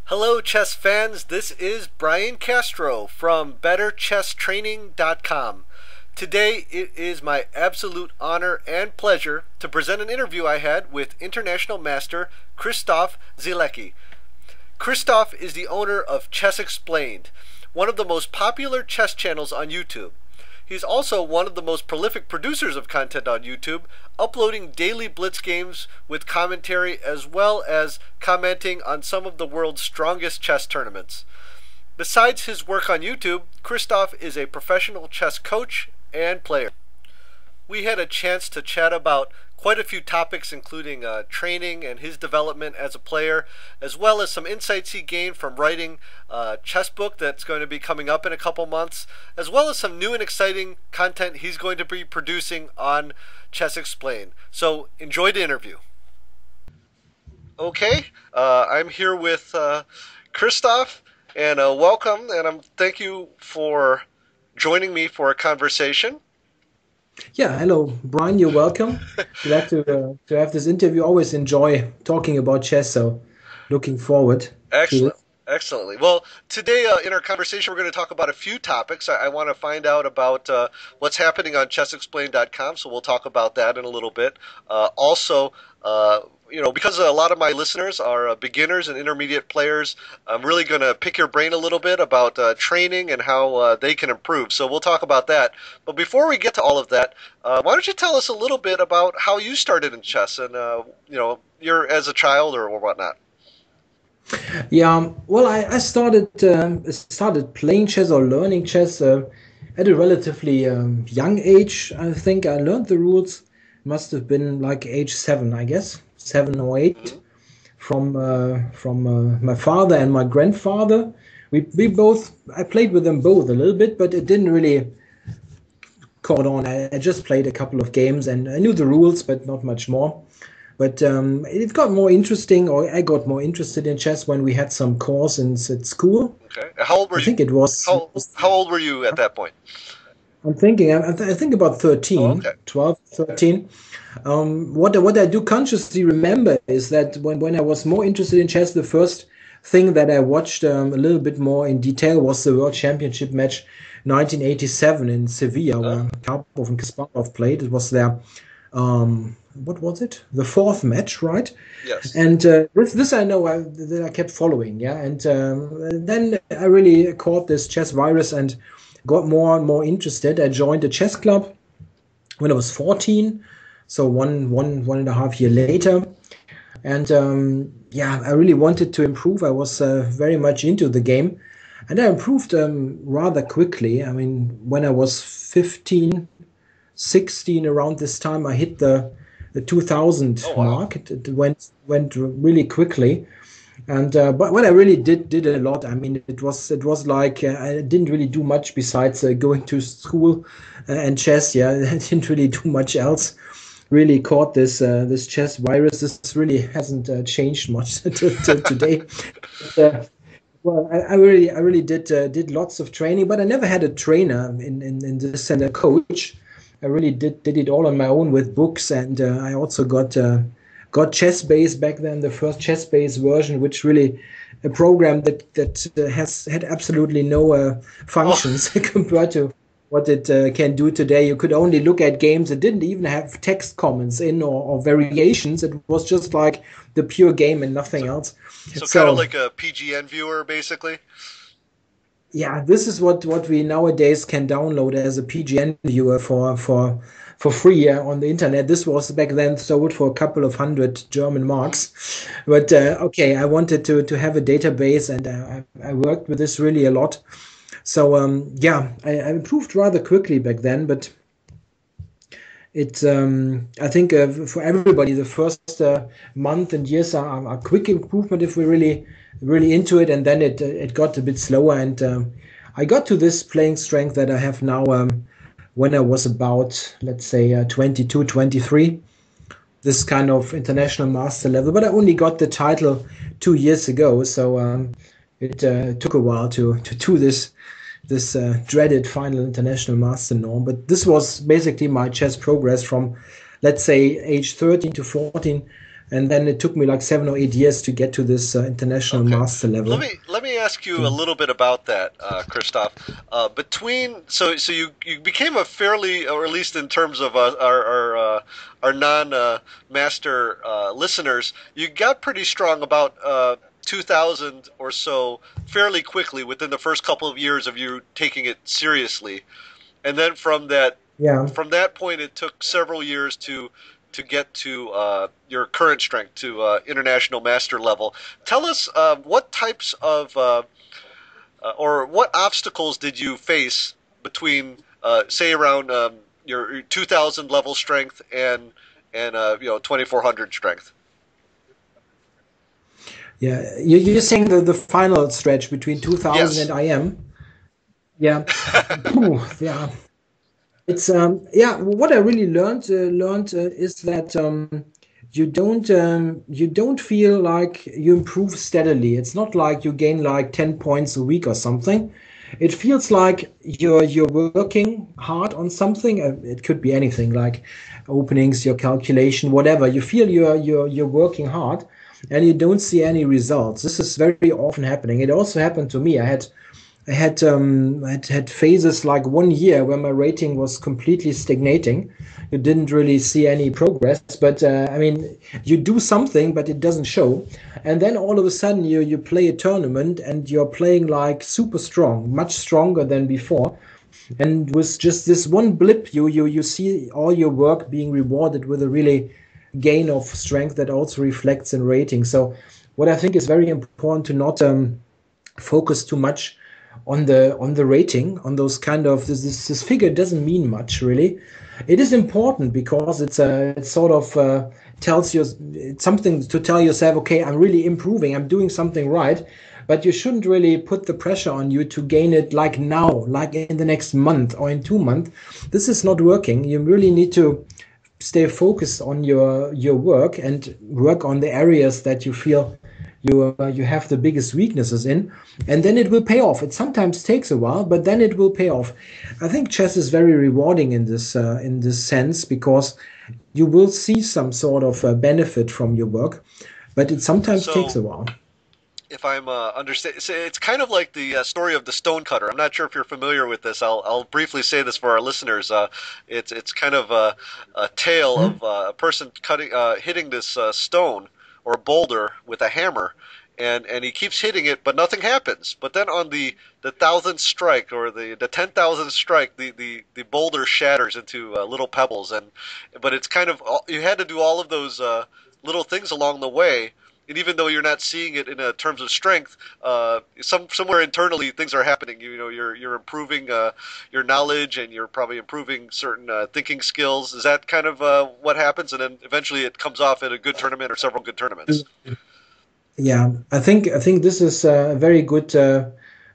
Hello, chess fans. This is Brian Castro from BetterChessTraining.com. Today, it is my absolute honor and pleasure to present an interview I had with International Master Christof Sielecki. Christof is the owner of Chess Explained, one of the most popular chess channels on YouTube. He's also one of the most prolific producers of content on YouTube, uploading daily Blitz games with commentary as well as commenting on some of the world's strongest chess tournaments. Besides his work on YouTube, Christof is a professional chess coach and player. We had a chance to chat about quite a few topics, including training and his development as a player, as well as some insights he gained from writing a chess book that's going to be coming up in a couple months, as well as some new and exciting content he's going to be producing on Chess Explained. So enjoy the interview. Okay, I'm here with Christof, and welcome, and thank you for joining me for a conversation. Yeah, hello, Brian. You're welcome. Glad to have this interview. Always enjoy talking about chess, so looking forward to Excellent. it. Excellently. Well, today in our conversation, we're going to talk about a few topics. I want to find out about what's happening on chessexplained.com, so we'll talk about that in a little bit. Also, because a lot of my listeners are beginners and intermediate players, I'm really going to pick your brain a little bit about training and how they can improve. So we'll talk about that. But before we get to all of that, why don't you tell us a little bit about how you started in chess and, you're as a child or whatnot? Yeah, well, I started playing chess or learning chess at a relatively young age. I think I learned the rules. Must have been like age 7, I guess, 7 or 8, from my father and my grandfather. I played with them both a little bit, but it didn't really caught on. I just played a couple of games and I knew the rules, but not much more. But it got more interesting, or I got more interested in chess when we had some course at school. Okay. How old were I you? think it was. How old were you at that point? I'm thinking. I think about 13, Oh, okay. 12, 13. What I do consciously remember is that when I was more interested in chess, the first thing that I watched a little bit more in detail was the World Championship match 1987 in Sevilla, where Karpov and Kasparov played. It was their what was it? The 4th match, right? Yes. And this I know that I kept following, yeah. And then I really caught this chess virus and got more and more interested. I joined a chess club when I was 14, so one and a half year later. And I really wanted to improve. I was very much into the game, and I improved rather quickly. I mean, when I was 15, 16, around this time, I hit the 2000 mark. It went really quickly, and but what I really did a lot. I mean, it was like I didn't really do much besides going to school and chess. Yeah, I didn't really do much else. Really caught this chess virus. This really hasn't changed much to today. But, well, I really did lots of training, but I never had a trainer in this and a coach. I really did it all on my own with books, and I also got ChessBase back then, the first ChessBase version, which really a program that had absolutely no functions compared to what it can do today. You could only look at games. It didn't even have text comments in or variations. It was just like the pure game and nothing else. So kind of like a PGN viewer, basically? Yeah, this is what we nowadays can download as a PGN viewer for free on the internet. This was back then sold for a couple of hundred German marks. But okay, I wanted to have a database, and I worked with this really a lot. So I improved rather quickly back then, but it's I think for everybody the first month and years are quick improvement if we're really into it, and then it got a bit slower, and I got to this playing strength that I have now when I was about, let's say, 22, 23, this kind of international master level. But I only got the title 2 years ago, so it took a while to do this dreaded final international master norm. But this was basically my chess progress from, let's say, age 13 to 14, And then it took me like 7 or 8 years to get to this international Okay. master level. Let me ask you a So, little bit about that, Christoph. Between so you became a fairly, or at least in terms of our non master listeners, you got pretty strong about 2000 or so fairly quickly within the first couple of years of you taking it seriously, and then yeah. from that point, it took several years to get to your current strength, to international master level. Tell us what types of or what obstacles did you face between, say, around your 2000 level strength and 2400 strength. Yeah, you're saying the final stretch between 2000 and Yes. IM? Yeah. Phew, yeah. It's yeah. What I really learned is that you don't feel like you improve steadily. It's not like you gain like 10 points a week or something. It feels like you're working hard on something. It could be anything like openings, your calculation, whatever. You feel you're working hard, and you don't see any results. This is very often happening. It also happened to me. I had phases like 1 year where my rating was completely stagnating. You didn't really see any progress, but I mean, you do something, but it doesn't show. And then all of a sudden, you play a tournament and you're playing like super strong, much stronger than before. And with just this one blip, you see all your work being rewarded with a really gain of strength that also reflects in rating. So, what I think is very important to not focus too much on the rating, on those kind of this figure doesn't mean much really. It is important because it sort of tells you, it's something to tell yourself, okay, I'm really improving, I'm doing something right. But you shouldn't really put the pressure on you to gain it like now, like in the next month or in 2 months. This is not working. You really need to stay focused on your work and work on the areas that you feel you have the biggest weaknesses in, and then it will pay off. It sometimes takes a while, but then it will pay off. I think chess is very rewarding in this sense, because you will see some sort of benefit from your work, but it sometimes takes So a while. if I'm understand, so it's kind of like the story of the stonecutter. I'm not sure if you're familiar with this. I'll briefly say this for our listeners. It's kind of a tale Hmm? of a person hitting this stone or boulder with a hammer, and he keeps hitting it, but nothing happens. But then on the thousandth strike, or the 10,000th strike, the boulder shatters into little pebbles, and but it's kind of, you had to do all of those little things along the way, and even though you're not seeing it in terms of strength, somewhere internally things are happening. You're improving your knowledge, and you're probably improving certain thinking skills. Is that kind of what happens, and then eventually it comes off at a good tournament or several good tournaments? Yeah, I think this is a very good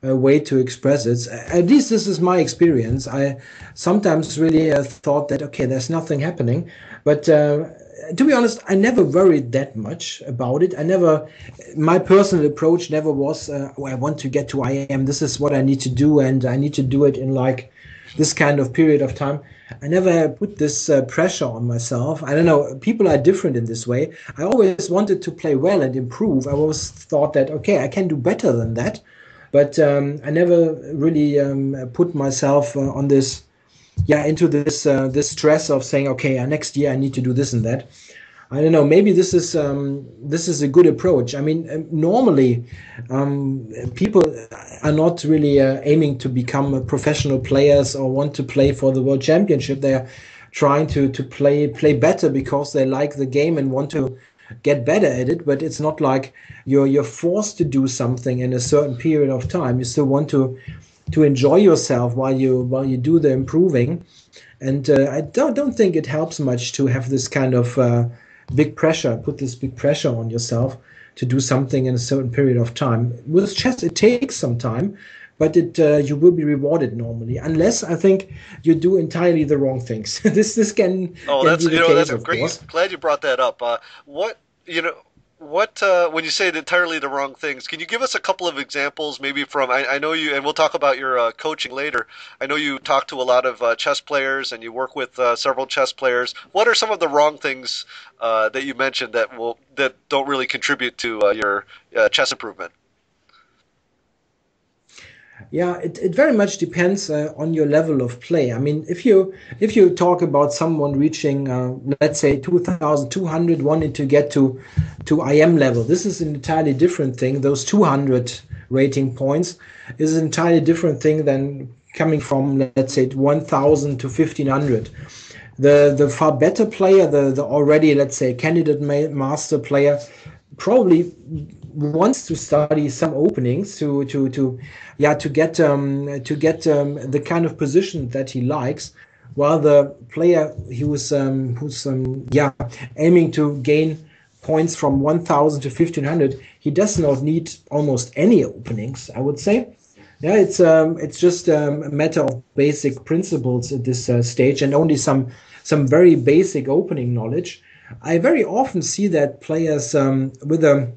way to express it. At least this is my experience. I sometimes really thought that, okay, there's nothing happening, but to be honest, I never worried that much about it. My personal approach never was, oh, I want to get to IM. This is what I need to do, and I need to do it in like this kind of period of time. I never put this pressure on myself. I don't know. People are different in this way. I always wanted to play well and improve. I always thought that, okay, I can do better than that. But I never really put myself on this, yeah, into this stress of saying, okay, next year I need to do this and that. I don't know. Maybe this is a good approach. I mean, normally people are not really aiming to become professional players or want to play for the world championship. They are trying to play better because they like the game and want to get better at it. But it's not like you're forced to do something in a certain period of time. You still want to enjoy yourself while you do the improving. And I don't think it helps much to have this kind of put this big pressure on yourself to do something in a certain period of time. With chess, it takes some time, but it you will be rewarded normally, unless I think you do entirely the wrong things. This Oh, can be that's the case, a of great. course. Glad you brought that up. What you know, What when you say entirely the wrong things, can you give us a couple of examples, maybe from I know you, and we'll talk about your coaching later. I know you talk to a lot of chess players and you work with several chess players. What are some of the wrong things that you mentioned that don't really contribute to your chess improvement? Yeah, it very much depends on your level of play. I mean, if you talk about someone reaching, let's say 2,200, wanting to get to IM level, this is an entirely different thing. Those 200 rating points is an entirely different thing than coming from, let's say, 1,000 to 1,500. The far better player, the already, let's say, candidate master player, probably wants to study some openings to get the kind of position that he likes, while the player who's aiming to gain points from 1,000 to 1,500, he does not need almost any openings, I would say. Yeah, it's just a matter of basic principles at this stage, and only some very basic opening knowledge. I very often see that players with a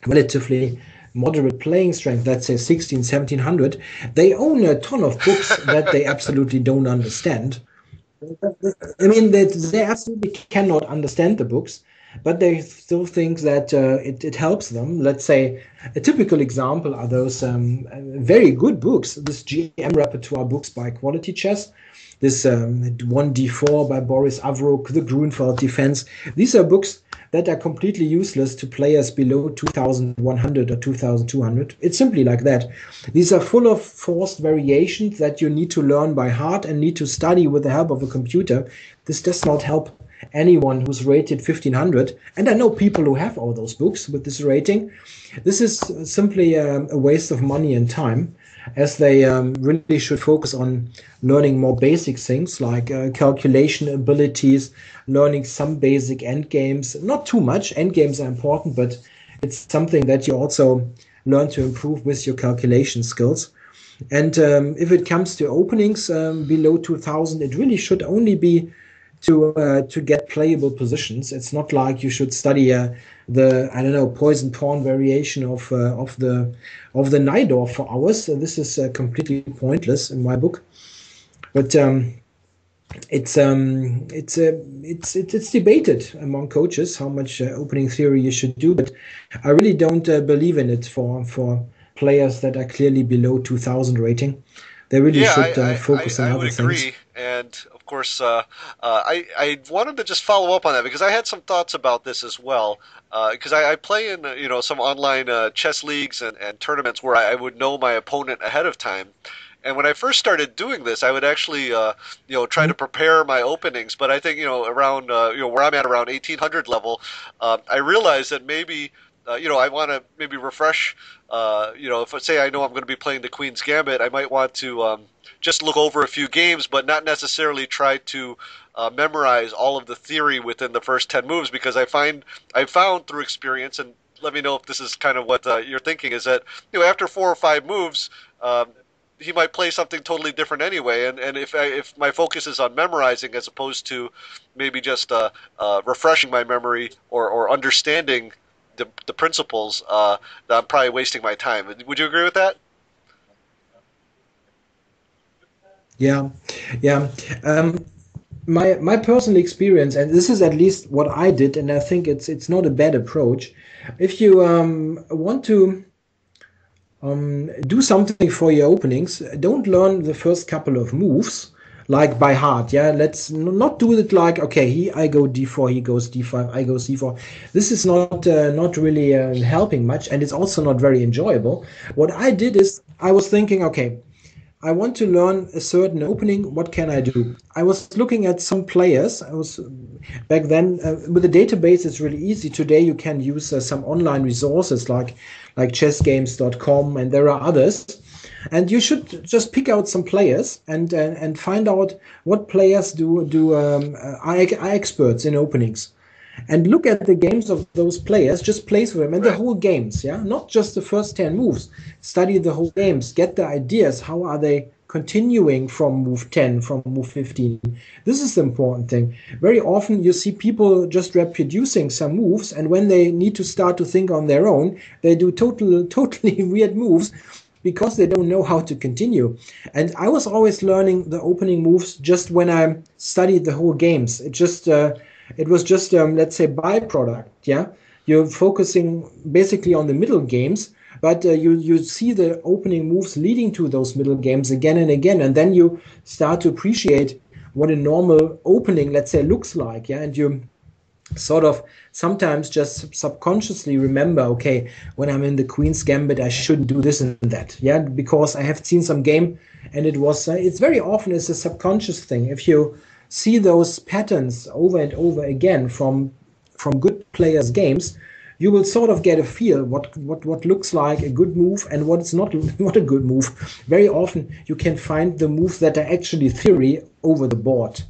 relatively moderate playing strength, let's say 16, 1700, they own a ton of books that they absolutely don't understand. I mean, they absolutely cannot understand the books, but they still think that it helps them. Let's say a typical example are those very good books, this GM repertoire books by Quality Chess, this 1D4 by Boris Avrok, the Grunfeld Defense. These are books that are completely useless to players below 2,100 or 2,200. It's simply like that. These are full of forced variations that you need to learn by heart and need to study with the help of a computer. This does not help anyone who's rated 1,500. And I know people who have all those books with this rating. This is simply a waste of money and time, as they really should focus on learning more basic things like calculation abilities, learning some basic endgames. Not too much. Endgames are important, but it's something that you also learn to improve with your calculation skills. And if it comes to openings below 2,000, it really should only be to get playable positions. It's not like you should study the I don't know poison pawn variation of the Najdorf for hours. So this is completely pointless in my book. But it's debated among coaches how much opening theory you should do. But I really don't believe in it for players that are clearly below 2,000 rating. They really Yeah, should focus on I would other things. agree. And of course, I wanted to just follow up on that because I had some thoughts about this as well. Because I play in some online chess leagues and tournaments where I would know my opponent ahead of time. And when I first started doing this, I would actually try to prepare my openings. But I think around where I'm at around 1,800 level, I realized that maybe I want to maybe refresh. If say I know I'm going to be playing the Queen's Gambit, I might want to just look over a few games, but not necessarily try to memorize all of the theory within the first 10 moves, because I found through experience, and let me know if this is kind of what you're thinking, is that after 4 or 5 moves. He might play something totally different anyway, and if my focus is on memorizing as opposed to maybe just refreshing my memory or understanding the principles, that I'm probably wasting my time. Would you agree with that? Yeah, yeah. My personal experience, and this is at least what I did, and I think it's not a bad approach. If you want to do something for your openings, don't learn the first couple of moves like by heart. Yeah, let's not do it like, okay, I go d4, he goes d5, I go c4. This is not really helping much, and it's also not very enjoyable. What I did is I was thinking, okay, I want to learn a certain opening. What can I do? I was looking at some players. I was back then with the database. It's really easy. Today you can use some online resources like chessgames.com, and there are others. And you should just pick out some players and find out what players are experts in openings. And look at the games of those players, just play for them, and the Right. whole games, yeah, not just the first 10 moves. Study the whole games, get the ideas. How are they continuing from move 10, from move 15. This is the important thing. Very often you see people just reproducing some moves, and when they need to start to think on their own, they do totally weird moves because they don't know how to continue. And I was always learning the opening moves just when I studied the whole games. It was just let's say byproduct. Yeah, you're focusing basically on the middle games, but you see the opening moves leading to those middle games again and again, and then you start to appreciate what a normal opening, let's say, looks like. Yeah, and you sort of sometimes just subconsciously remember, okay, when I'm in the Queen's Gambit, I shouldn't do this and that. Yeah, because I have seen some game, and it's very often it's a subconscious thing. If you see those patterns over and over again from good players' games, you will sort of get a feel what looks like a good move and what is not a good move. Very often you can find the moves that are actually theory over the board,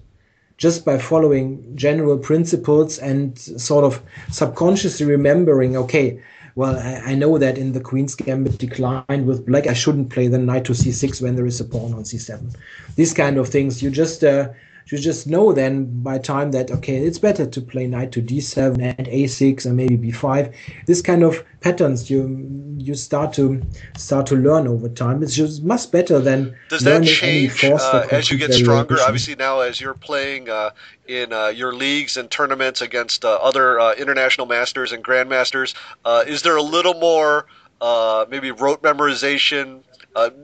just by following general principles and sort of subconsciously remembering, okay, well, I know that in the Queen's Gambit declined with black, I shouldn't play the knight to c6 when there is a pawn on c7. These kind of things, you just know then by time that, okay, it's better to play knight to d7 and a6 and maybe b5. This kind of patterns you start to learn over time. It's just much better than does that learning change any forced as you get stronger? variation. Obviously, now as you're playing in your leagues and tournaments against other international masters and grandmasters, is there a little more maybe rote memorization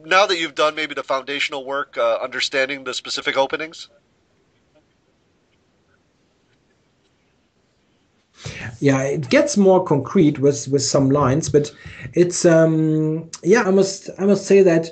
now that you've done maybe the foundational work, understanding the specific openings? Yeah, it gets more concrete with some lines, but it's I must say that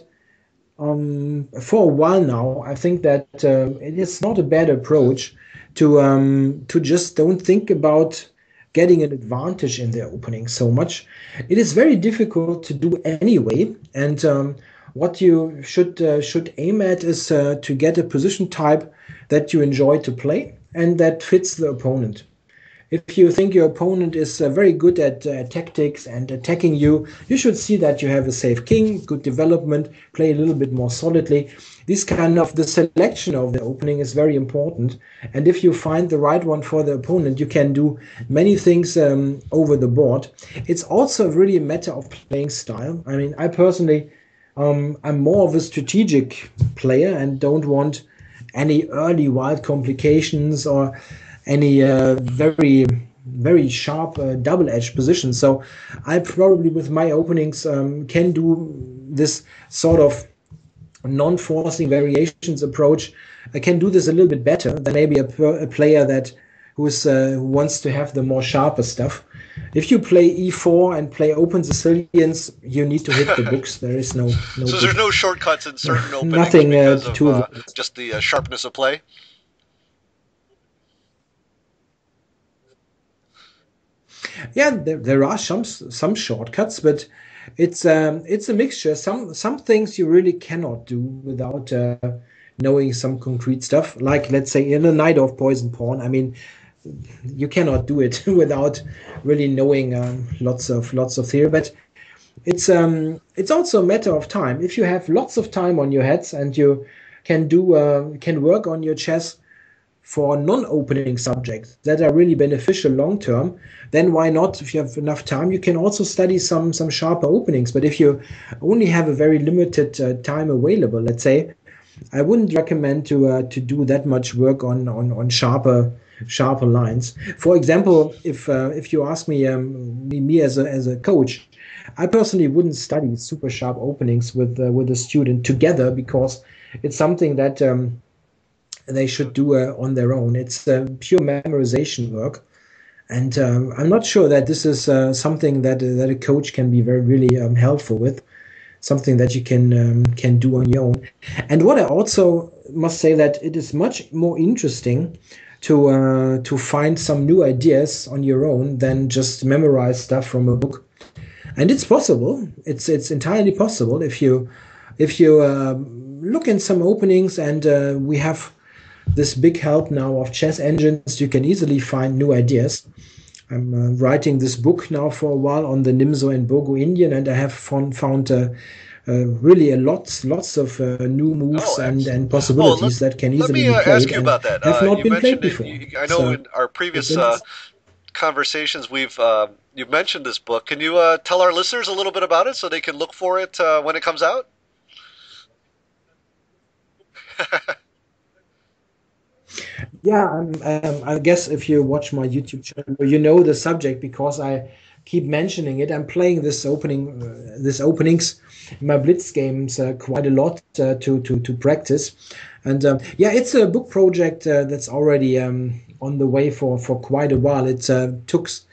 for a while now, I think that it is not a bad approach to just don't think about getting an advantage in their opening so much. It is very difficult to do anyway, and what you should aim at is to get a position type that you enjoy to play and that fits the opponent. If you think your opponent is very good at tactics and attacking you, you should see that you have a safe king, good development, play a little bit more solidly. The selection of the opening is very important. And if you find the right one for the opponent, you can do many things over the board. It's also really a matter of playing style. I mean, I personally, I'm more of a strategic player and don't want any early wild complications or any very, very sharp double-edged position. So I probably, with my openings, can do this sort of non-forcing variations approach. I can do this a little bit better than maybe a player who wants to have the more sharper stuff. If you play e4 and play open Sicilians, you need to hit the books. There is no so there's no shortcuts in certain openings nothing because of just the sharpness of play? Yeah, there are some shortcuts, but it's a mixture. Some things you really cannot do without knowing some concrete stuff. Like, let's say, in a knight of poison pawn. I mean, you cannot do it without really knowing lots of theory. But it's also a matter of time. If you have lots of time on your hands and you can work on your chess for non-opening subjects that are really beneficial long term, then why not? If you have enough time, you can also study some sharper openings. But if you only have a very limited time available, let's say, I wouldn't recommend to do that much work on sharper lines. For example, if you ask me as a coach, I personally wouldn't study super sharp openings with a student together, because it's something that they should do on their own. It's pure memorization work, and I'm not sure that this is something that a coach can be really helpful with. Something that you can do on your own. And what I also must say, that it is much more interesting to find some new ideas on your own than just memorize stuff from a book. And it's possible. It's entirely possible if you look in some openings, and we have this big help now of chess engines. You can easily find new ideas. I'm writing this book now for a while on the Nimzo and Bogo Indian, and I have found really lots of new moves Oh, excellent. and Oh, possibilities that can let easily me be played ask you and about that. have not You been played mentioned it. before. I know So in our it's previous interesting. conversations you've mentioned this book. Can you tell our listeners a little bit about it so they can look for it when it comes out? Yeah, I guess if you watch my YouTube channel, you know the subject because I keep mentioning it. I'm playing this openings in my Blitz games quite a lot to practice, and yeah, it's a book project that's already on the way for quite a while. It takes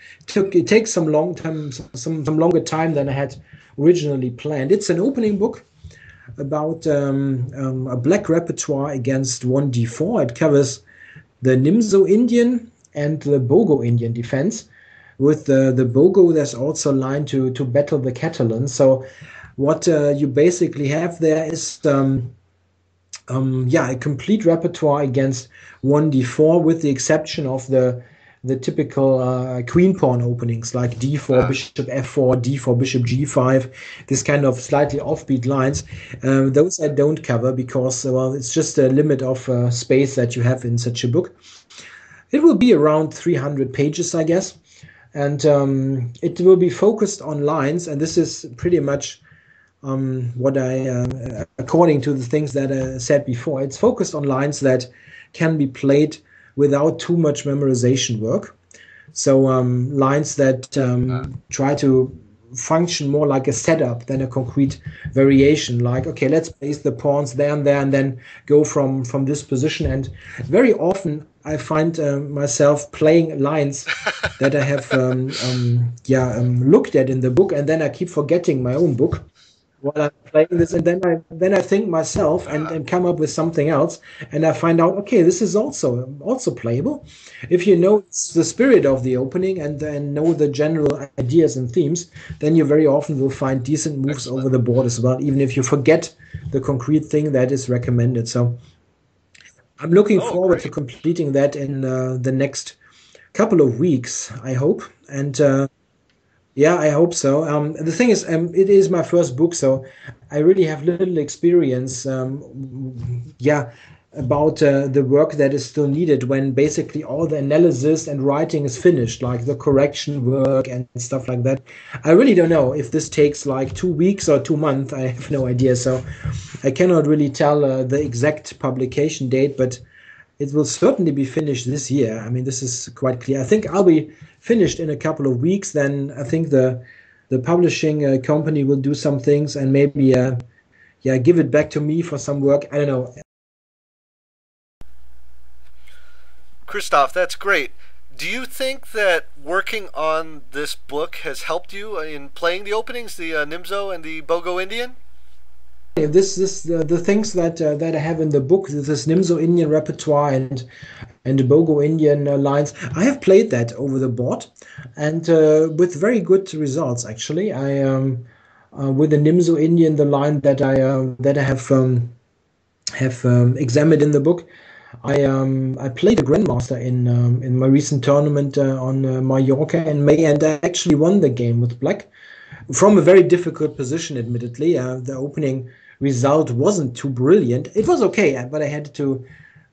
some long time, some longer time than I had originally planned. It's an opening book about a black repertoire against 1d4. It covers the Nimzo Indian and the Bogo Indian defense. With the Bogo, there's also a line to battle the Catalan. So what you basically have there is yeah, a complete repertoire against 1d4 with the exception of the typical queen pawn openings like d4 Uh, bishop f4 d4 bishop g5, this kind of slightly offbeat lines. Those I don't cover because well, it's just a limit of space that you have in such a book. It will be around 300 pages, I guess, and it will be focused on lines, and this is pretty much what according to the things that I said before, it's focused on lines that can be played without too much memorization work. So lines that uh, try to function more like a setup than a concrete variation. Like, okay, let's place the pawns there and there, and then go from this position. And very often, I find myself playing lines that I have yeah looked at in the book, and then I keep forgetting my own book while I'm playing this, and then I think myself ah, and come up with something else, and I find out okay, this is also playable. If you know the spirit of the opening and know the general ideas and themes, then you very often will find decent moves over excellent. the board as well, even if you forget the concrete thing that is recommended. So I'm looking Oh, forward to great. completing that in the next couple of weeks, I hope, and. Yeah, I hope so. The thing is, it is my first book, so I really have little experience. Yeah, about the work that is still needed when basically all the analysis and writing is finished, like the correction work and stuff like that. I really don't know if this takes like 2 weeks or 2 months. I have no idea, so I cannot really tell the exact publication date, but it will certainly be finished this year. I mean, this is quite clear. I think I'll be finished in a couple of weeks. Then I think the publishing company will do some things and maybe yeah give it back to me for some work. I don't know. Christoph, that's great. Do you think that working on this book has helped you in playing the openings, the Nimzo and the Bogo Indian? This the things that I have in the book, this Nimzo Indian repertoire and the Bogo Indian lines. I have played that over the board, and with very good results. Actually, I with the Nimzo Indian, the line that I have examined in the book. I played a grandmaster in my recent tournament on Mallorca in May, and I actually won the game with black from a very difficult position. Admittedly, the opening result wasn't too brilliant. It was okay, but I had to.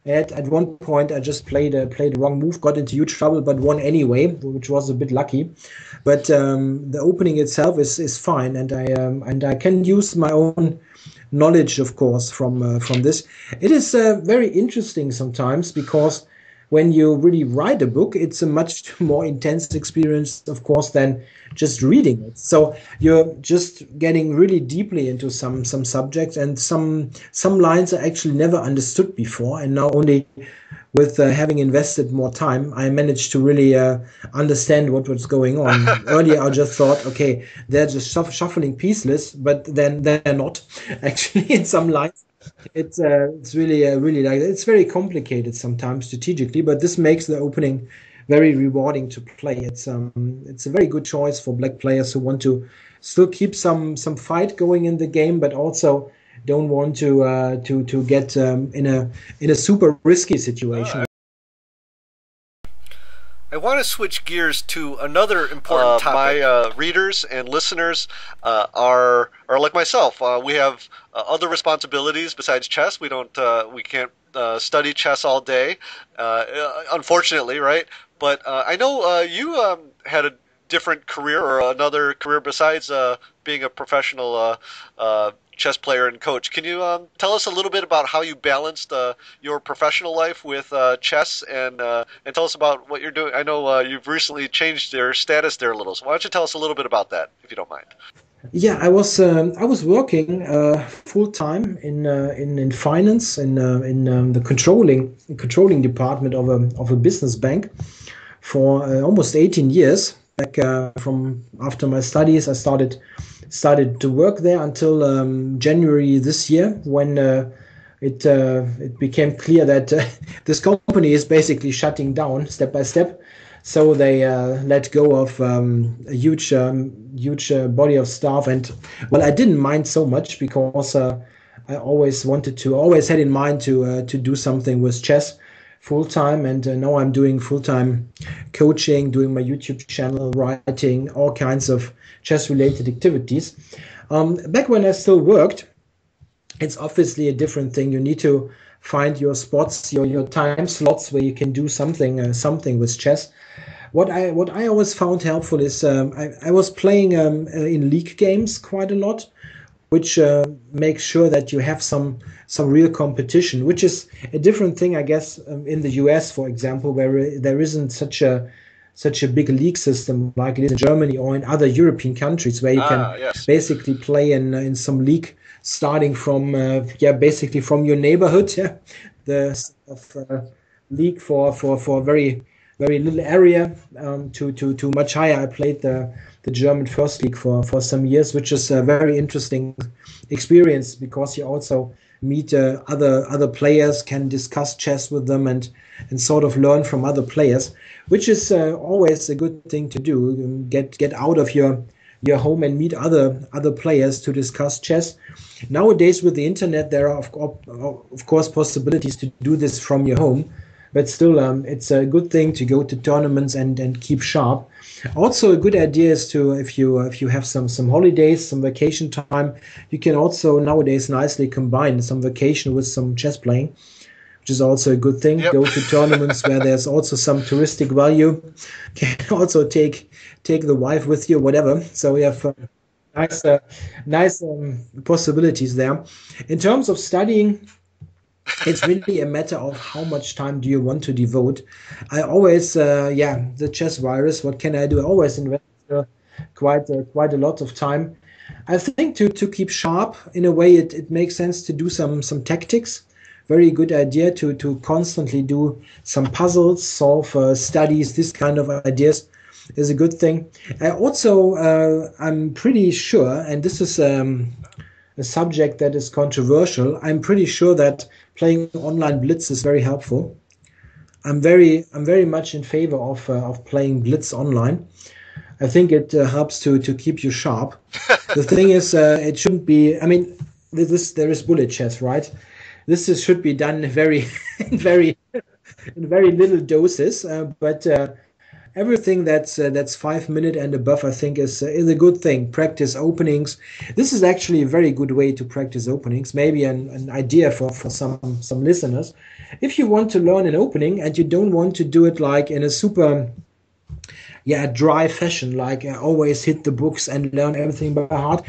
At one point, I just played the wrong move, got into huge trouble, but won anyway, which was a bit lucky. But the opening itself is fine, and I can use my own knowledge, of course, from this. It is very interesting sometimes because when you really write a book, it's a much more intense experience, of course, than just reading it. So you're just getting really deeply into some subjects, and some lines I actually never understood before, and now only with having invested more time, I managed to really understand what was going on. Earlier, I just thought, okay, they're just shuffling piece lists, but then they're not actually in some lines. It's really like that. It's very complicated sometimes strategically, but this makes the opening very rewarding to play. It's a very good choice for black players who want to still keep some fight going in the game, but also don't want to get in a super risky Oh, situation. want to switch gears to another important topic. My readers and listeners are like myself. We have other responsibilities besides chess. We can't study chess all day, unfortunately, right? But I know you had a different career or another career besides being a professional chess player and coach. Can you tell us a little bit about how you balanced your professional life with chess, and tell us about what you're doing? I know you've recently changed your status there a little, so why don't you tell us a little bit about that, if you don't mind? Yeah, I was working full time in finance in the controlling department of a business bank for almost 18 years. Back from after my studies, I started to work there until January this year, when it became clear that this company is basically shutting down step by step. So they let go of a huge body of staff, and well, I didn't mind so much because I always had in mind to do something with chess full time, and now I'm doing full time coaching, doing my YouTube channel, writing, all kinds of chess related activities. Back when I still worked, it's obviously a different thing. You need to find your spots, your time slots where you can do something with chess. What I always found helpful is I was playing in league games quite a lot, which makes sure that you have some real competition, which is a different thing, I guess, in the US, for example, where there isn't such a big league system like it is in Germany or in other European countries, where you can basically play in some league starting from basically from your neighborhood. The league for very very little area to much higher. I played the German First League for some years, which is a very interesting experience because you also meet other players, can discuss chess with them, and sort of learn from other players, which is always a good thing to do. Get out of your home and meet other players to discuss chess. Nowadays with the internet, there are of course possibilities to do this from your home. But still, it's a good thing to go to tournaments and keep sharp. Also, a good idea is to, if you have some holidays, some vacation time, you can also nowadays nicely combine some vacation with some chess playing, which is also a good thing. Yep. Go to tournaments where there's also some touristic value. Can also take the wife with you, whatever. So we have nice possibilities there. In terms of studying, it's really a matter of how much time do you want to devote. I always, the chess virus, what can I do? I always invest quite a lot of time. I think to keep sharp, in a way, it makes sense to do some tactics. Very good idea to constantly do some puzzles, solve studies, this kind of ideas is a good thing. I also, I'm pretty sure, and this is a subject that is controversial, I'm pretty sure that playing online Blitz is very helpful. I'm very much in favor of playing Blitz online. I think it helps to keep you sharp. The thing is, it shouldn't be. I mean, there is bullet chess, right? This should be done very, in very little doses. But everything that's 5 minutes and above, I think, is a good thing. Practice openings. This is actually a very good way to practice openings. Maybe an idea for some listeners. If you want to learn an opening and you don't want to do it like in a super dry fashion, like always hit the books and learn everything by heart,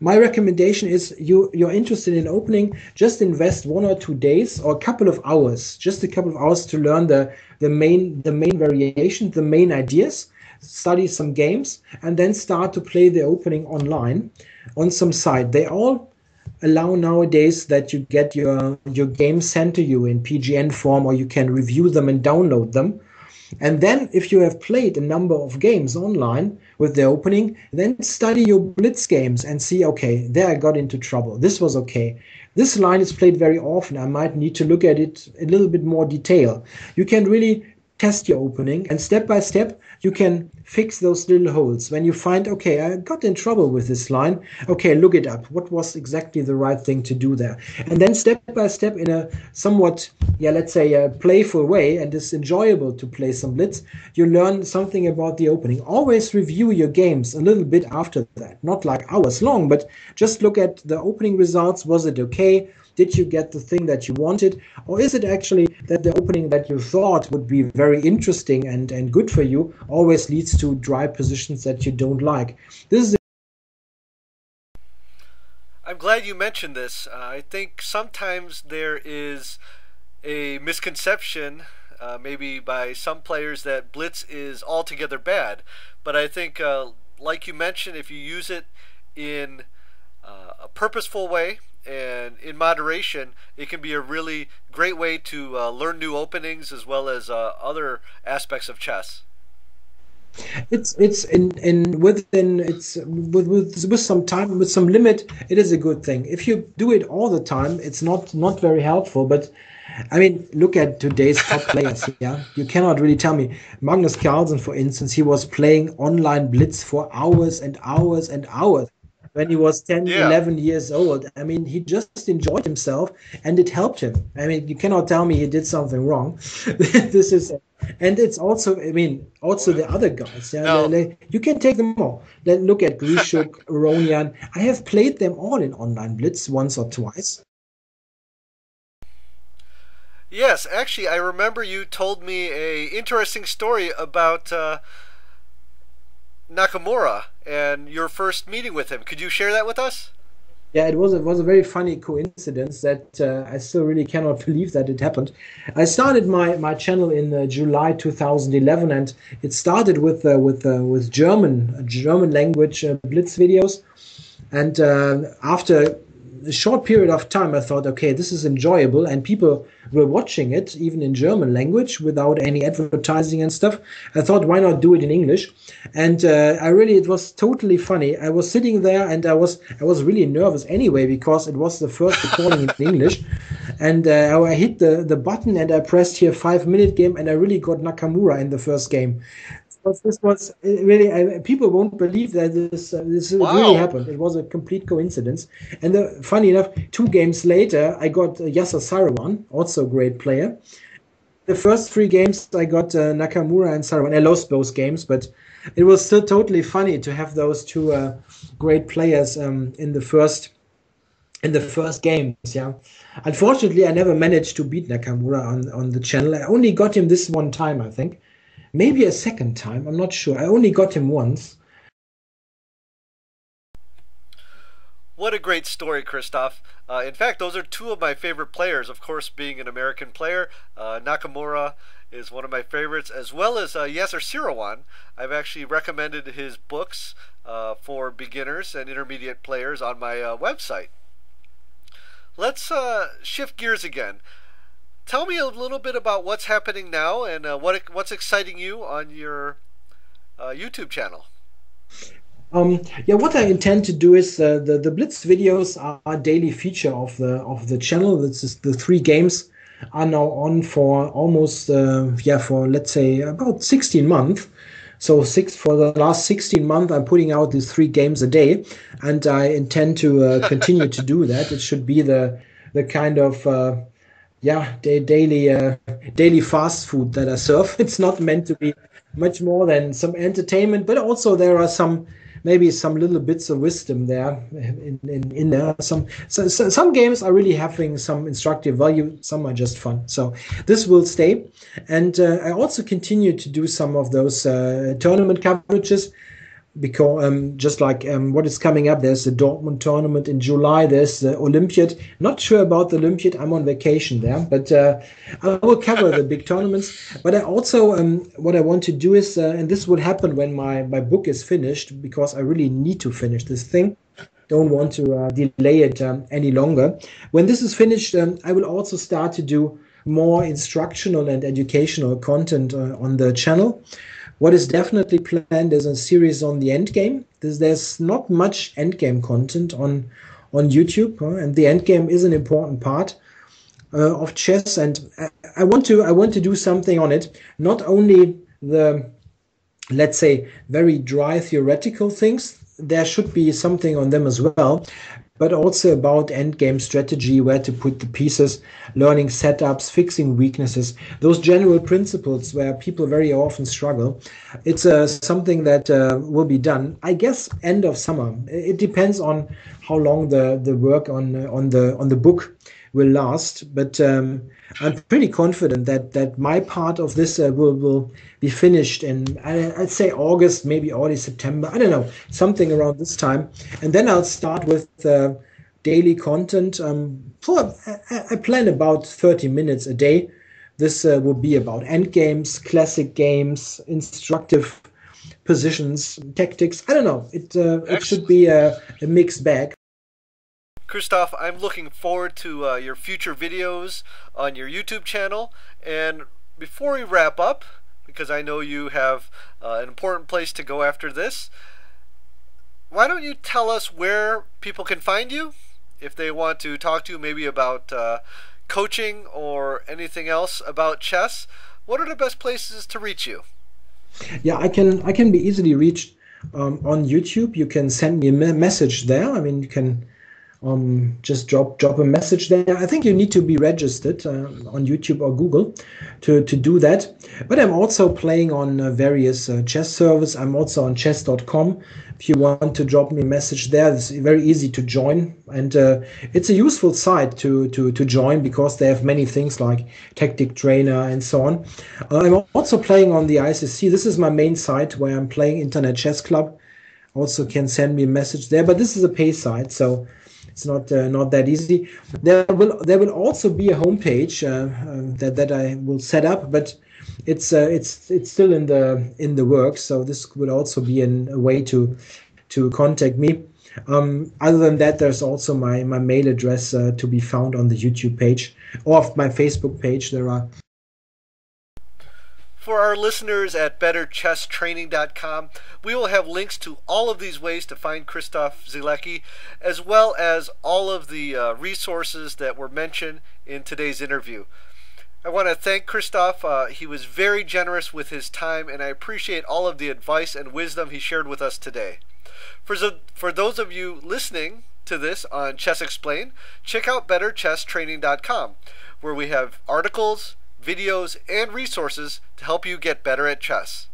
my recommendation is you're interested in opening, just invest 1 or 2 days or a couple of hours, to learn the main variation, the main ideas, study some games, and then start to play the opening online on some site. They all allow nowadays that you get your games sent to you in PGN form, or you can review them and download them. And then if you have played a number of games online with the opening, then study your Blitz games and see, okay, there I got into trouble. This was okay. This line is played very often. I might need to look at it a little bit more detail. You can really test your opening, and step by step you can fix those little holes. When you find, okay, I got in trouble with this line, okay, look it up. What was exactly the right thing to do there? And then step by step, in a somewhat, let's say, a playful way, and it's enjoyable to play some Blitz, you learn something about the opening. Always review your games a little bit after that, not like hours long, but just look at the opening results. Was it okay? Did you get the thing that you wanted? Or is it actually that the opening that you thought would be very interesting and good for you always leads to dry positions that you don't like? This is I'm glad you mentioned this. I think sometimes there is a misconception, maybe by some players, that Blitz is altogether bad. But I think, like you mentioned, if you use it in a purposeful way and in moderation, it can be a really great way to learn new openings as well as other aspects of chess. It's in within it's with some time, with some limit, it is a good thing. If you do it all the time, it's not very helpful. But I mean, look at today's top players. Yeah, you cannot really tell me. Magnus Carlsen, for instance, he was playing online Blitz for hours and hours and hours when he was 10, Yeah. 11 years old. I mean, he just enjoyed himself and it helped him. I mean, you cannot tell me he did something wrong. This is, and it's also, I mean, also the other guys. Yeah, No. you can take them all. Look at Grishuk, Aronian. I have played them all in online Blitz once or twice. Yes, actually, I remember you told me a interesting story about Nakamura and your first meeting with him. Could you share that with us? Yeah, it was a very funny coincidence that I still really cannot believe that it happened. I started my channel in July 2011, and it started with German language Blitz videos. And after a short period of time, I thought, okay, this is enjoyable, and people were watching it even in German language without any advertising and stuff. I thought, why not do it in English? And it was totally funny. I was sitting there, and I was really nervous anyway, because it was the first recording in English. And I hit the button, and I pressed here 5-minute game, and I really got Nakamura in the first game. This was really, people won't believe that this really Wow. happened. It was a complete coincidence. And funny enough, 2 games later, I got Yasser Sarawan, also a great player. The first 3 games, I got Nakamura and Sarawan. I lost both games, but it was still totally funny to have those two great players in the first games. Yeah, unfortunately, I never managed to beat Nakamura on the channel. I only got him this one time, I think. Maybe a second time, I'm not sure. I only got him once. What a great story, Christoph. In fact, those are two of my favorite players. Of course, being an American player, Nakamura is one of my favorites, as well as Yasser Sirawan. I've actually recommended his books for beginners and intermediate players on my website. Let's shift gears again. Tell me a little bit about what's happening now and what's exciting you on your YouTube channel. Yeah, what I intend to do is the Blitz videos are a daily feature of the channel. This is the 3 games are now on for almost for, let's say, about 16 months. So for the last 16 months, I'm putting out these 3 games a day, and I intend to continue to do that. It should be the kind of daily fast food that I serve. It's not meant to be much more than some entertainment, but also there are maybe some little bits of wisdom there in there. Some games are really having some instructive value. Some are just fun. So this will stay, and I also continue to do some of those tournament coverages. Because just like what is coming up, there's the Dortmund tournament in July. There's the Olympiad. Not sure about the Olympiad. I'm on vacation there, but I will cover the big tournaments. But I also what I want to do is, and this will happen when my book is finished, because I really need to finish this thing. Don't want to delay it any longer. When this is finished, I will also start to do more instructional and educational content on the channel. What is definitely planned is a series on the endgame. There's not much endgame content on YouTube, and the endgame is an important part. of chess, and I want to do something on it. Not only the, let's say, very dry theoretical things. There should be something on them as well, but also about endgame strategy, where to put the pieces, learning setups, fixing weaknesses, those general principles where people very often struggle. It's something that will be done, I guess, end of summer. It depends on how long the work on the book will last, but I'm pretty confident that my part of this will be finished in, I'd say, August, maybe early September. I don't know, something around this time, and then I'll start with daily content. I plan about 30 minutes a day. This will be about end games, classic games, instructive positions, tactics. I don't know. It should be a mixed bag. Christof, I'm looking forward to your future videos on your YouTube channel. And before we wrap up, because I know you have an important place to go after this, why don't you tell us where people can find you if they want to talk to you maybe about coaching or anything else about chess? What are the best places to reach you? Yeah, I can be easily reached on YouTube. You can send me a message there. I mean, you can just drop a message there. I think you need to be registered on YouTube or Google to do that. But I'm also playing on various chess servers. I'm also on chess.com. If you want to drop me a message there, it's very easy to join, and it's a useful site to join because they have many things like tactic trainer and so on. I'm also playing on the ICC. This is my main site where I'm playing, Internet Chess Club. Also can send me a message there, but this is a pay site, so it's not that easy. There will also be a homepage that I will set up, but it's still in the works. So this would also be a way to contact me. Other than that, there's also my mail address to be found on the YouTube page or my Facebook page. There are. For our listeners at betterchesstraining.com, we will have links to all of these ways to find Christof Sielecki, as well as all of the resources that were mentioned in today's interview. I want to thank Christof. He was very generous with his time, and I appreciate all of the advice and wisdom he shared with us today. For those of you listening to this on Chess Explained, check out betterchesstraining.com, where we have articles, videos, and resources to help you get better at chess.